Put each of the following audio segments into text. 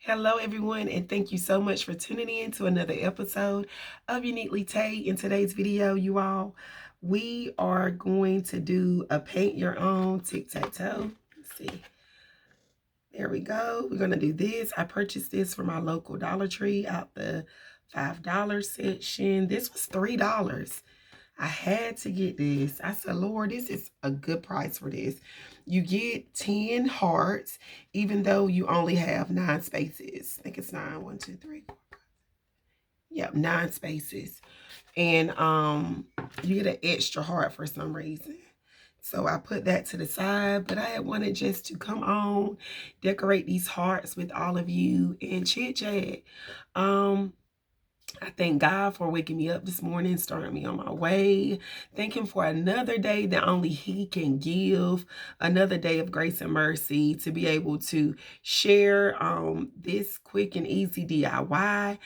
Hello, everyone, and thank you so much for tuning in to another episode of Uniquely Tay. In today's video, you all, we are going to do a paint your own tic-tac-toe. Let's see. There we go. We're going to do this. I purchased this from my local Dollar Tree out the $5 section. This was $3. I had to get this. I said, Lord, this is a good price for this. You get 10 hearts, even though you only have 9 spaces. I think it's 9. 1, 2, 3, 4. Yep, 9 spaces. And you get an extra heart for some reason. So I put that to the side, but I had wanted just to come on, decorate these hearts with all of you and chit chat. I thank God for waking me up this morning, starting me on my way. Thank Him for another day that only He can give, another day of grace and mercy to be able to share this quick and easy DIY.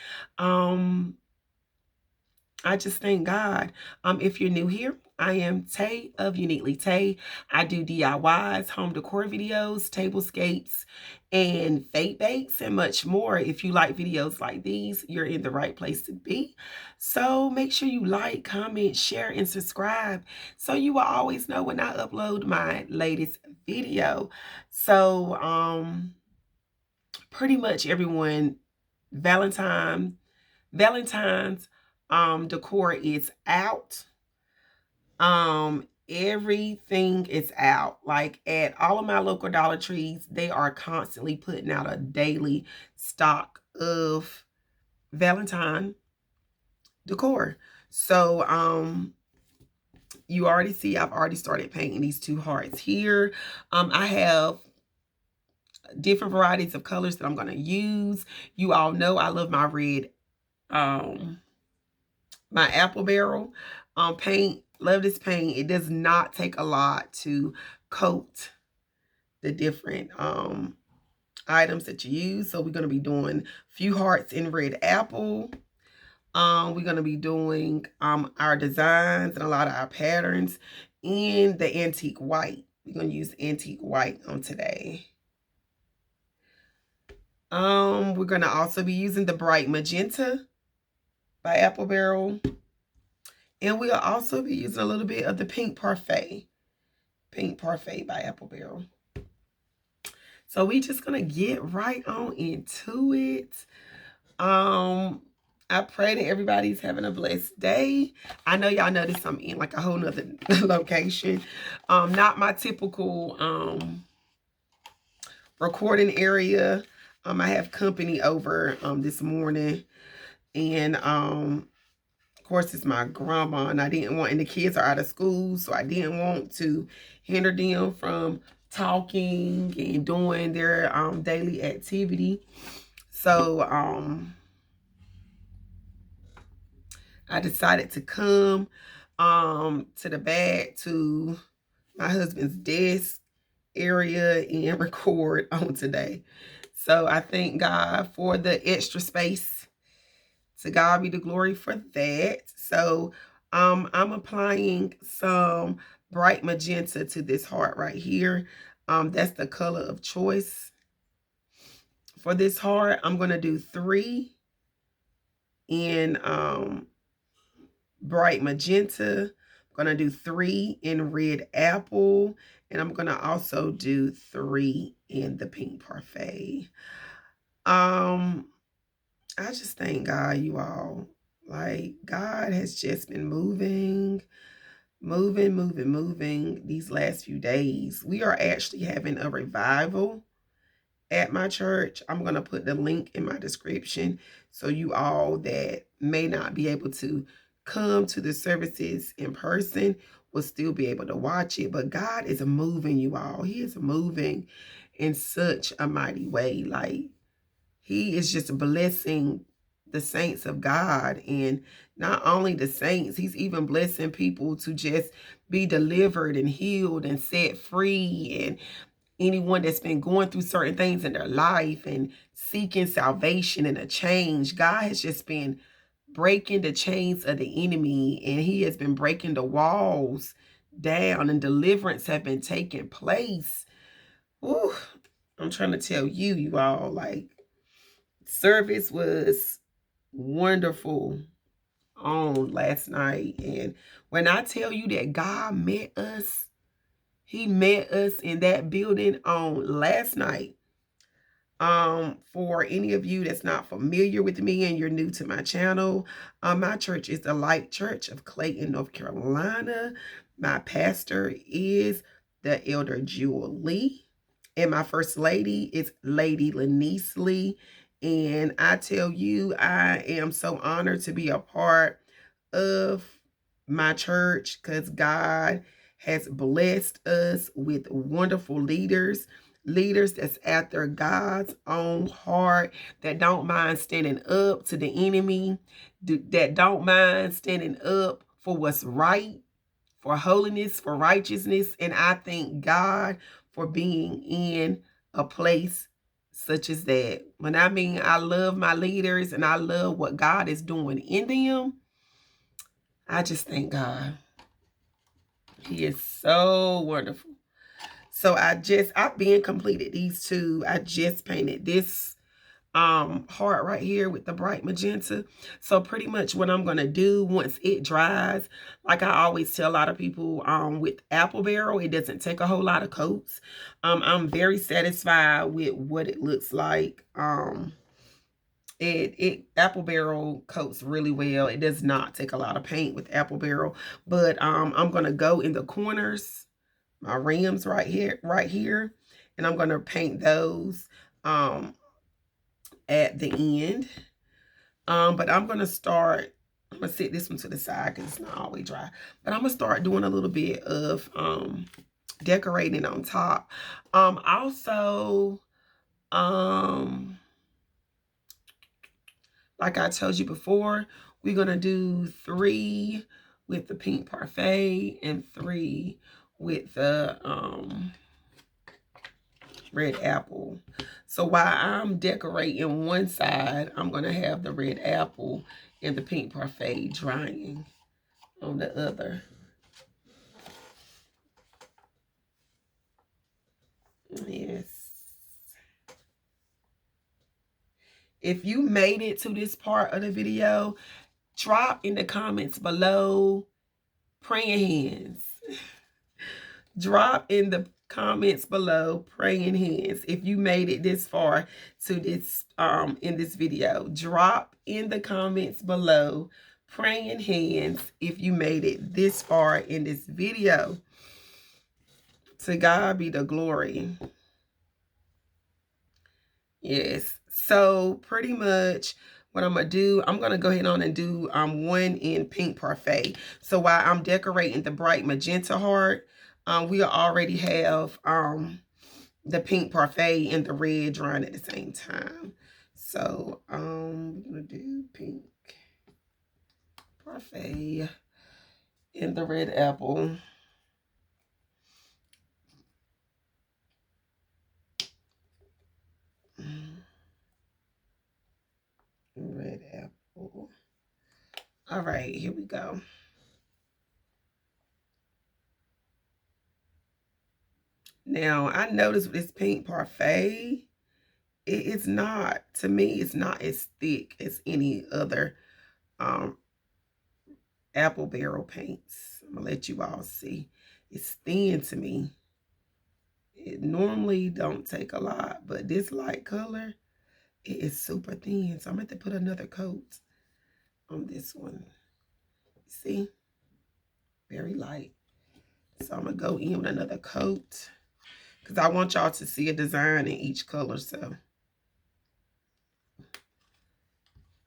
I just thank God. If you're new here, I am Tay of Uniquely Tay. I do DIYs, home decor videos, tablescapes, and fate bakes, and much more. If you like videos like these, you're in the right place to be. So make sure you like, comment, share, and subscribe so you will always know when I upload my latest video. So pretty much everyone, Valentine's decor is out. Everything is out. Like at all of my local Dollar Trees, they are constantly putting out a daily stock of Valentine decor. So you already see I've already started painting these 2 hearts here. I have different varieties of colors that I'm going to use. You all know I love my red my apple barrel paint. Love this paint. It does not take a lot to coat the different items that you use. So we're going to be doing a few hearts in red apple. We're going to be doing our designs and a lot of our patterns in the antique white. We're going to use antique white on today. We're going to also be using the bright magenta by Apple Barrel. And we'll also be using a little bit of the Pink Parfait. Pink Parfait by Apple Barrel. So we just going to get right on into it. I pray that everybody's having a blessed day. I know y'all notice I'm in like a whole nother location. Not my typical recording area. I have company over this morning. And of course, it's my grandma, and I didn't want, and the kids are out of school, so I didn't want to hinder them from talking and doing their daily activity. So I decided to come to the back to my husband's desk area and record on today. So I thank God for the extra space. To God be the glory for that. So I'm applying some bright magenta to this heart right here. That's the color of choice for this heart. I'm going to do 3 in bright magenta. I'm going to do 3 in red apple. And I'm going to also do 3 in the pink parfait. I just thank God, you all. Like, God has just been moving these last few days. We are actually having a revival at my church. I'm going to put the link in my description so you all that may not be able to come to the services in person will still be able to watch it. But God is moving, you all. He is moving in such a mighty way. Like, He is just blessing the saints of God. And not only the saints, He's even blessing people to just be delivered and healed and set free. And anyone that's been going through certain things in their life and seeking salvation and a change, God has just been breaking the chains of the enemy. And He has been breaking the walls down, and deliverance have been taking place. Ooh, I'm trying to tell you, you all, like, Service was wonderful on last night. And when I tell you that God met us, he met us in that building on last night. For any of you that's not familiar with me and you're new to my channel, my church is the Light Church of Clayton, North Carolina. My pastor is the Elder Jewel Lee, and my first lady is Lady Lenice Lee. And I tell you, I am so honored to be a part of my church because God has blessed us with wonderful leaders that's after God's own heart, that don't mind standing up to the enemy, that don't mind standing up for what's right, for holiness, for righteousness. And I thank God for being in a place such as that. When I mean I love my leaders and I love what God is doing in them, I just thank God. He is so wonderful. So I've been completed these two. I just painted this heart right here with the bright magenta. So pretty much what I'm gonna do once it dries, like I always tell a lot of people, with apple barrel, it doesn't take a whole lot of coats. I'm very satisfied with what it looks like. It apple barrel coats really well. It does not take a lot of paint with apple barrel, but I'm gonna go in the corners, my rims right here, and I'm gonna paint those at the end. But I'm gonna set this one to the side because it's not always dry. But I'm gonna start doing a little bit of decorating on top. Also, like I told you before, we're gonna do 3 with the pink parfait and 3 with the red apple. So while I'm decorating one side, I'm gonna have the red apple and the pink parfait drying on the other. Yes. If you made it to this part of the video, drop in the comments below praying hands. Drop in the comments below praying hands if you made it this far to this in this video. Drop in the comments below praying hands if you made it this far in this video. To God be the glory. Yes. So pretty much what I'm gonna do, I'm gonna go ahead on and do one in pink parfait. So while I'm decorating the bright magenta heart, we already have the pink parfait and the red drying at the same time. So we're gonna do pink parfait and the red apple. Red apple. All right, here we go. Now I noticed with this pink parfait, it's not, to me, it's not as thick as any other apple barrel paints. I'm gonna let you all see. It's thin to me. It normally don't take a lot, but this light color, it is super thin. So I'm going to put another coat on this one. See? Very light. So I'm going to go in with another coat because I want y'all to see a design in each color. So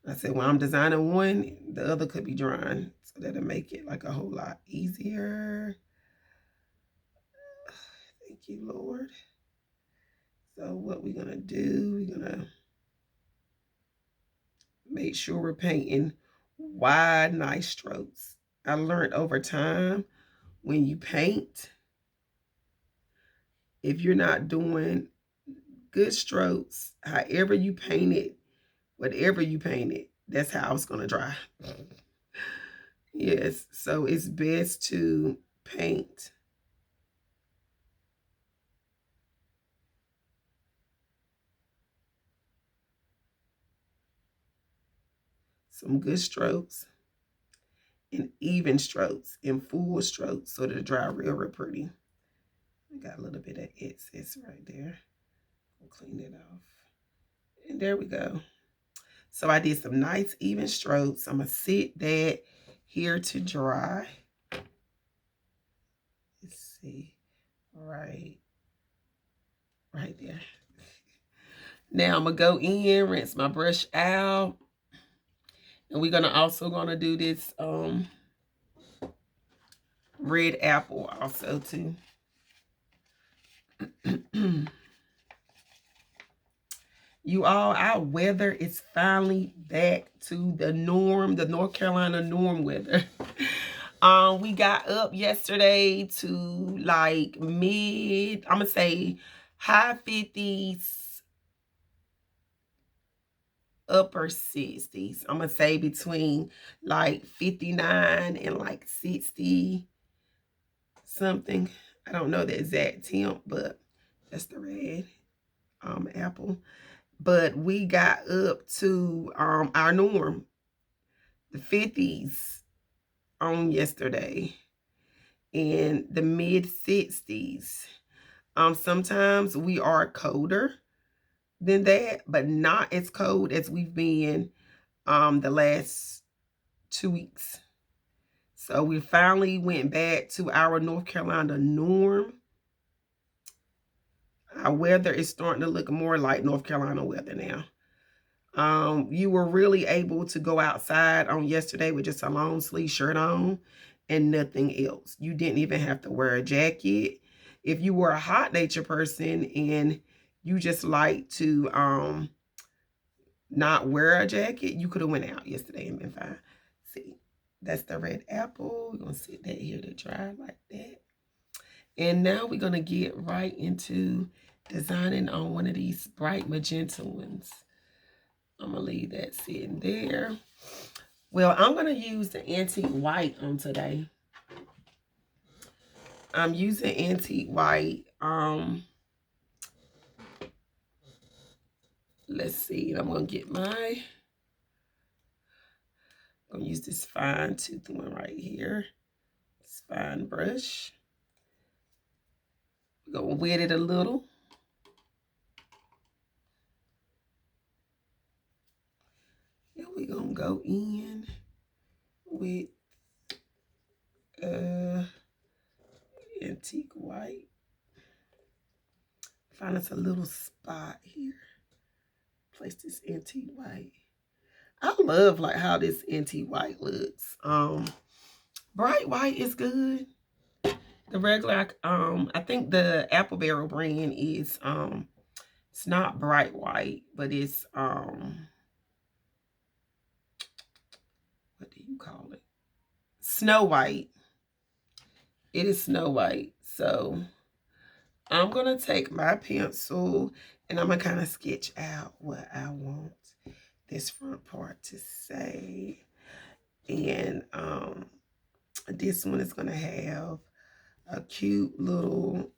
I said, when I'm designing one, the other could be drying. So that'll make it like a whole lot easier. Thank you, Lord. So what we're going to do, we're going to make sure we're painting wide, nice strokes. I learned over time, when you paint, if you're not doing good strokes, however you paint it, whatever you paint it, that's how it's going to dry. Yes, so it's best to paint some good strokes, and even strokes, and full strokes, so it'll dry real pretty. I got a little bit of excess right there. We'll clean it off. And there we go. So I did some nice even strokes. I'm going to sit that here to dry. Let's see. Right there. Now I'm going to go in, rinse my brush out. And we're gonna do this red apple also too. You all, our weather is finally back to the norm, the North Carolina norm weather. We got up yesterday to like I'm gonna say high 50s, upper 60s. I'm gonna say between like 59 and like 60 something. I don't know the exact temp, but that's the red apple. But we got up to our norm, the 50s on yesterday, and the mid 60s. Sometimes we are colder than that, but not as cold as we've been the last 2 weeks. So we finally went back to our North Carolina norm. Our weather is starting to look more like North Carolina weather now. You were really able to go outside on yesterday with just a long sleeve shirt on and nothing else. You didn't even have to wear a jacket. If you were a hot nature person and you just like to not wear a jacket, you could have went out yesterday and been fine. See, that's the red apple. We're gonna sit that here to dry like that. And now we're gonna get right into designing on one of these bright magenta ones. I'm gonna leave that sitting there. Well, I'm gonna use the antique white on today. I'm using antique white. Let's see. I'm gonna get I'm gonna use this fine tooth one right here. This fine brush. We're gonna wet it a little. And we're gonna go in with antique white. Find us a little spot here. Place this antique white. I love like how this antique white looks. Bright white is good. The regular, I think the Apple Barrel brand is it's not bright white, but it's what do you call it? Snow white. It is snow white. So I'm gonna take my pencil and I'm gonna kind of sketch out what I want this front part to say. And this one is gonna have a cute little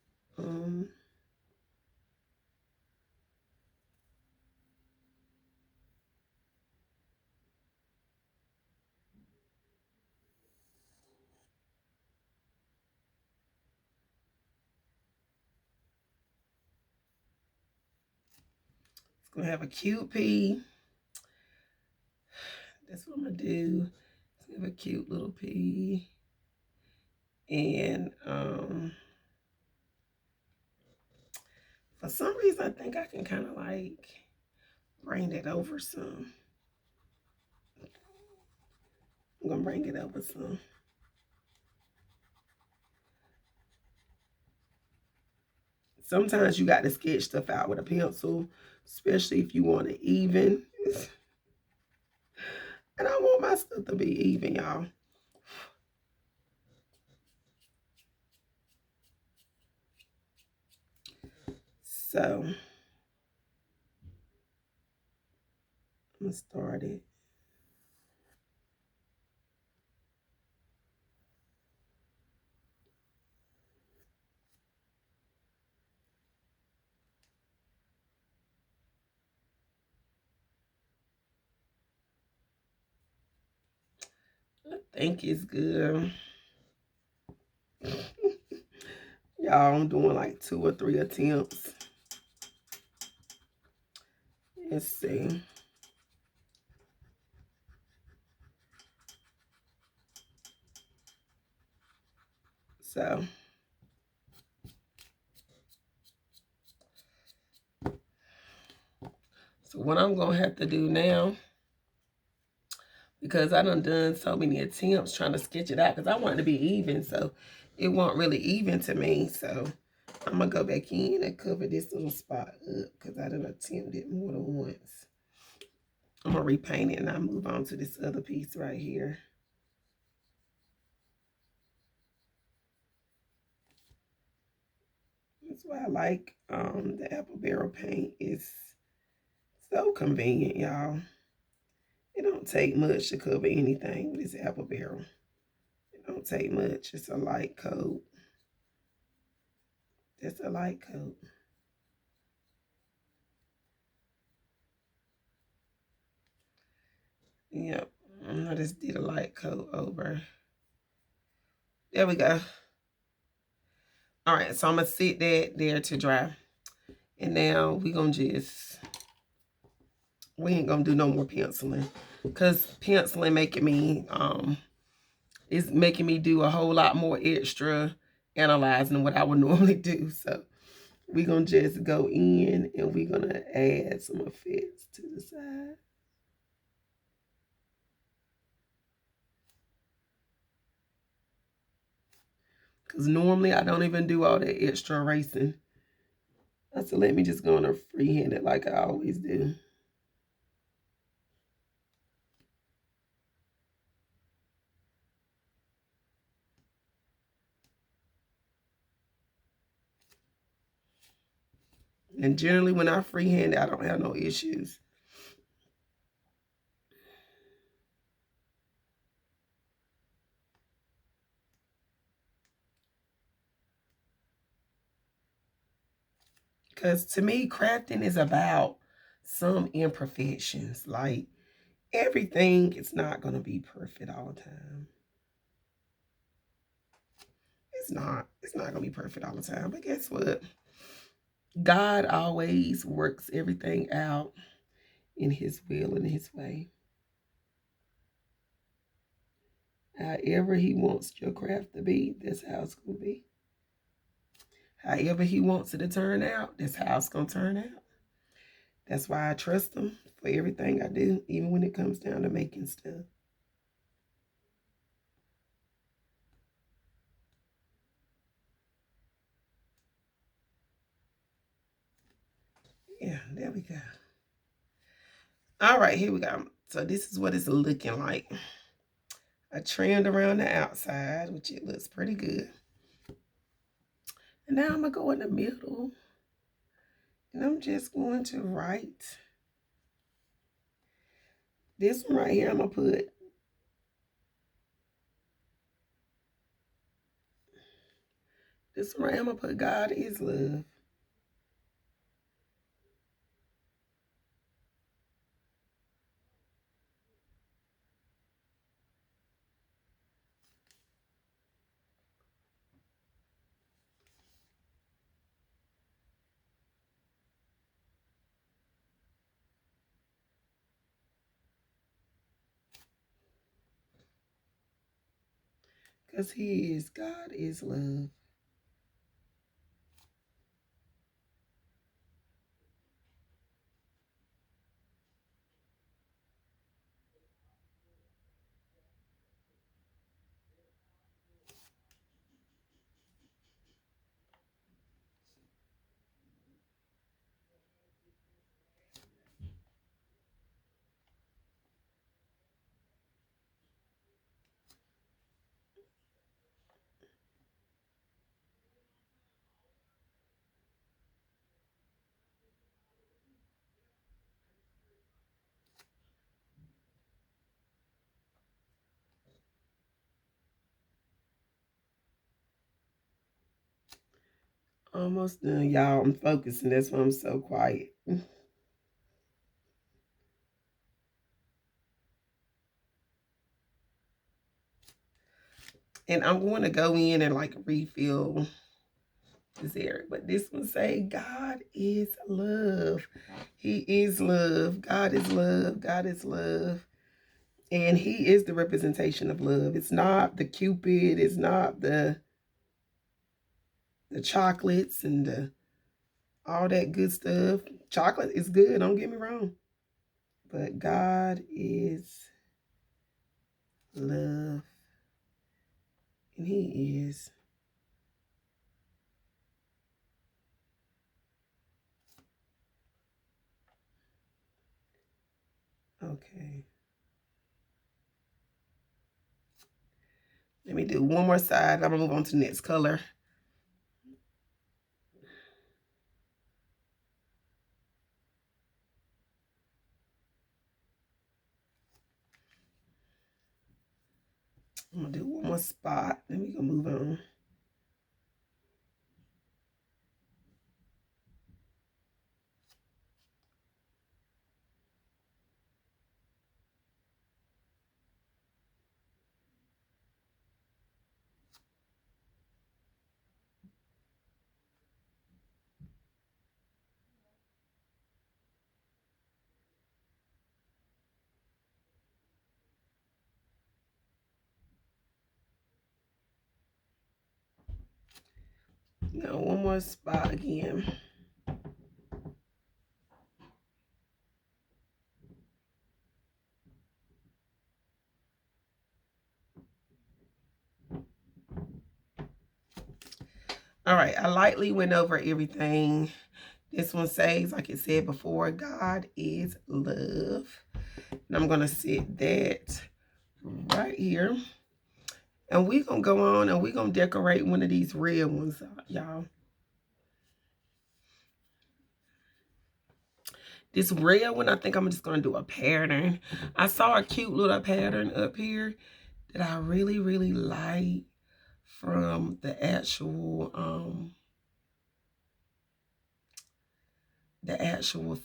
it's gonna have a cute P. That's what I'm gonna do. It's gonna have a cute little P. And for some reason I think I can kind of like bring that over some. I'm gonna bring it over some. Sometimes you got to sketch stuff out with a pencil, especially if you want it even. And I want my stuff to be even, y'all. So, I'm gonna start it. think it's good. Y'all, I'm doing like 2 or 3 attempts. Let's see. So what I'm gonna have to do now, because I done so many attempts trying to sketch it out, because I want it to be even, so it wasn't really even to me. So I'm gonna go back in and cover this little spot up, because I done attempted it more than once. I'm gonna repaint it and I'll move on to this other piece right here. That's why I like the apple barrel paint. It's so convenient, y'all. It don't take much to cover anything with this apple barrel. It don't take much. It's a light coat. Just a light coat. Yep. I just did a light coat over. There we go. All right, so I'm going to sit that there to dry. And now we're going to just, we ain't going to do no more penciling. Because penciling it's making me do a whole lot more extra analyzing than what I would normally do. So we're going to just go in and we're going to add some effects to the side. Because normally I don't even do all that extra erasing. So let me just go on a freehand it like I always do. And generally when I freehand it, I don't have no issues. Because to me, crafting is about some imperfections. Like, everything is not going to be perfect all the time. It's not. It's not going to be perfect all the time. But guess what? God always works everything out in his will and his way. However he wants your craft to be, that's how it's going to be. However he wants it to turn out, that's how it's going to turn out. That's why I trust him for everything I do, even when it comes down to making stuff. Yeah, there we go. All right, here we go. So this is what it's looking like. I trimmed around the outside, which it looks pretty good. And now I'm going to go in the middle. And I'm just going to write. This one right here, I'm going to put. This one right here, I'm going to put God is love. Because God is love. Almost done, y'all. I'm focusing. That's why I'm so quiet. And I'm going to go in and like refill this area. But this one say, God is love. He is love. God is love. God is love. And he is the representation of love. It's not the Cupid. It's not the chocolates and the all that good stuff. Chocolate is good, don't get me wrong. But God is love. And he is. Okay. Let me do one more side. I'm going to move on to the next color. I'm going to do one more spot. Then we're going to move on. Now, one more spot again. All right, I lightly went over everything. This one says, like it said before, God is love. And I'm going to set that right here. And we're going to go on and we're going to decorate one of these red ones, y'all. This red one, I think I'm just going to do a pattern. I saw a cute little pattern up here that I really, really like from the actual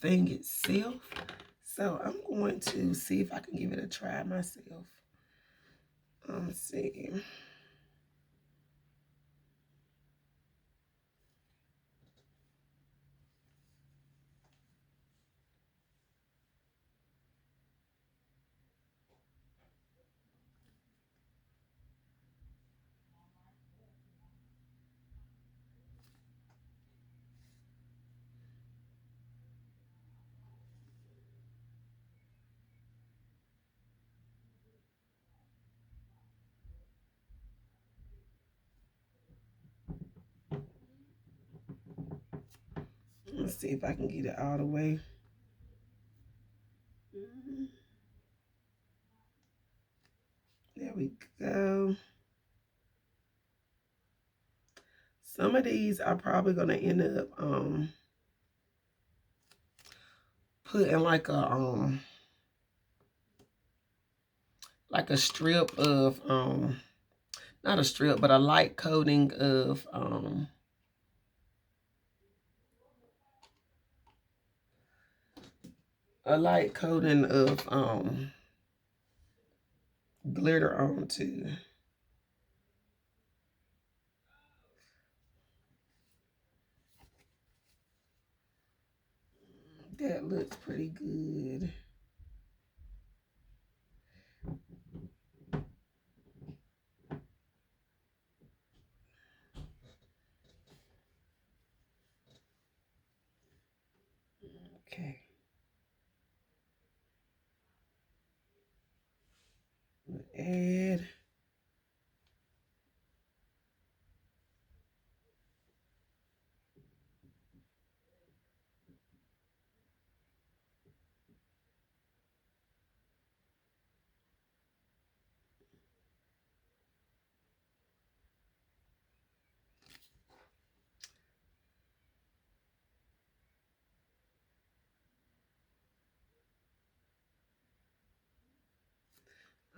thing itself. So I'm going to see if I can give it a try myself. Let's see. Let's see if I can get it all the way. There we go. Some of these are probably going to end up putting like a strip of not a strip, but a light coating of glitter on too. That looks pretty good. Okay. Add.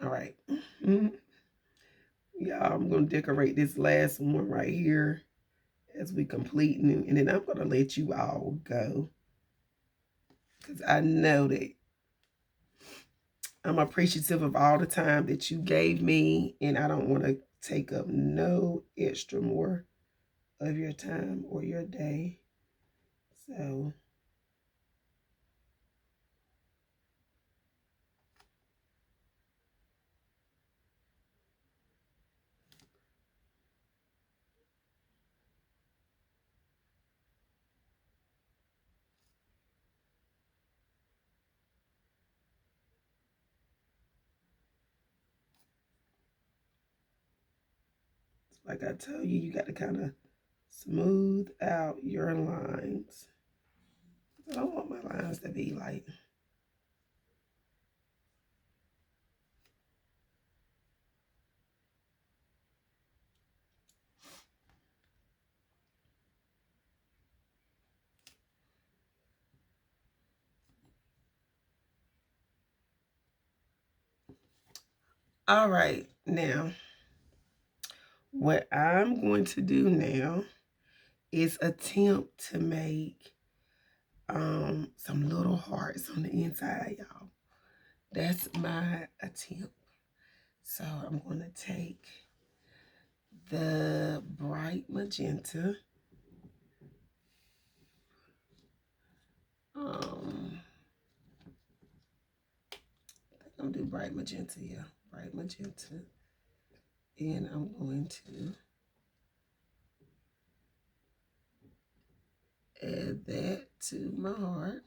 All right. Y'all, I'm going to decorate this last one right here as we complete. And then I'm going to let you all go. Because I know that I'm appreciative of all the time that you gave me. And I don't want to take up no extra more of your time or your day. So like I told you, you got to kind of smooth out your lines. I don't want my lines to be like, all right, now what I'm going to do now is attempt to make some little hearts on the inside, y'all. That's my attempt. So I'm going to take the bright magenta. I'm gonna do bright magenta, yeah, bright magenta. And I'm going to add that to my heart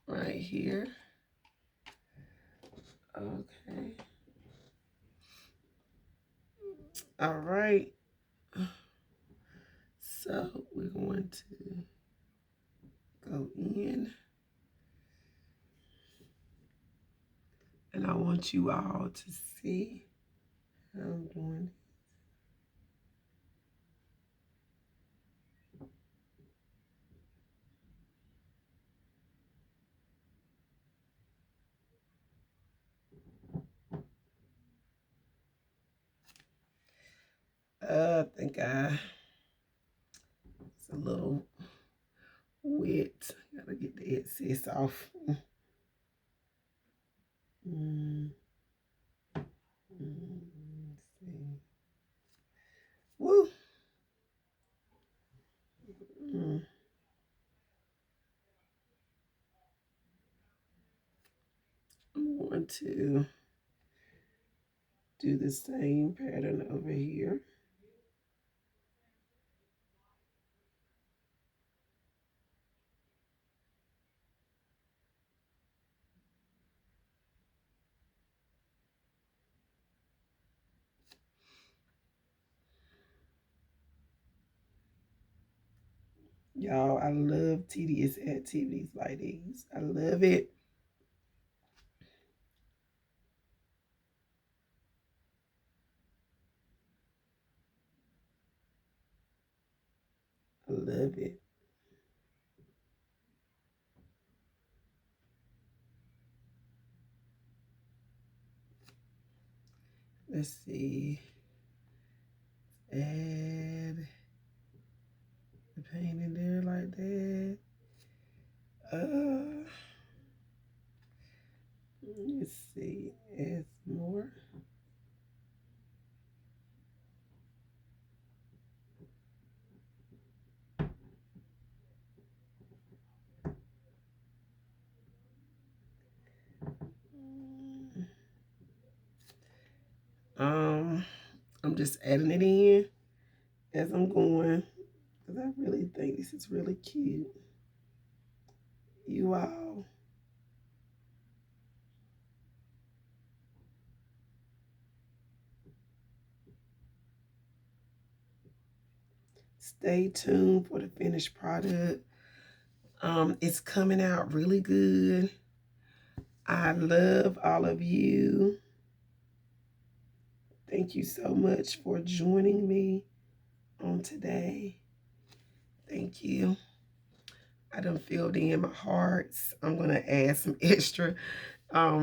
right here. Okay. All right. So we're going to go in, and I want you all to see how I'm doing. I think it's a little wet. Gotta get the excess off. Mm, let's see. Woo. Mm. I'm going to do the same pattern over here. Y'all, I love tedious activities like these. I love it. I love it. Let's see. Add the paint in there like that. Let's see. Add more. I'm just adding it in as I'm going because I really think this is really cute. You all, stay tuned for the finished product. It's coming out really good. I love all of you. Thank you so much for joining me on today. Thank you. I done filled in my hearts. I'm gonna add some extra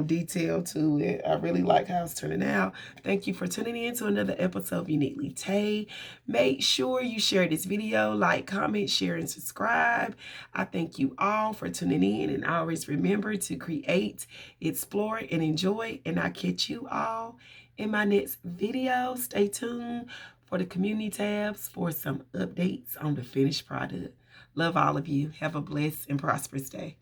detail to it. I really like how it's turning out. Thank you for tuning in to another episode of Uniquely Tay. Make sure you share this video, like, comment, share, and subscribe. I thank you all for tuning in, and always remember to create, explore, and enjoy. And I catch you all in my next video. Stay tuned for the community tabs for some updates on the finished product. Love all of you. Have a blessed and prosperous day.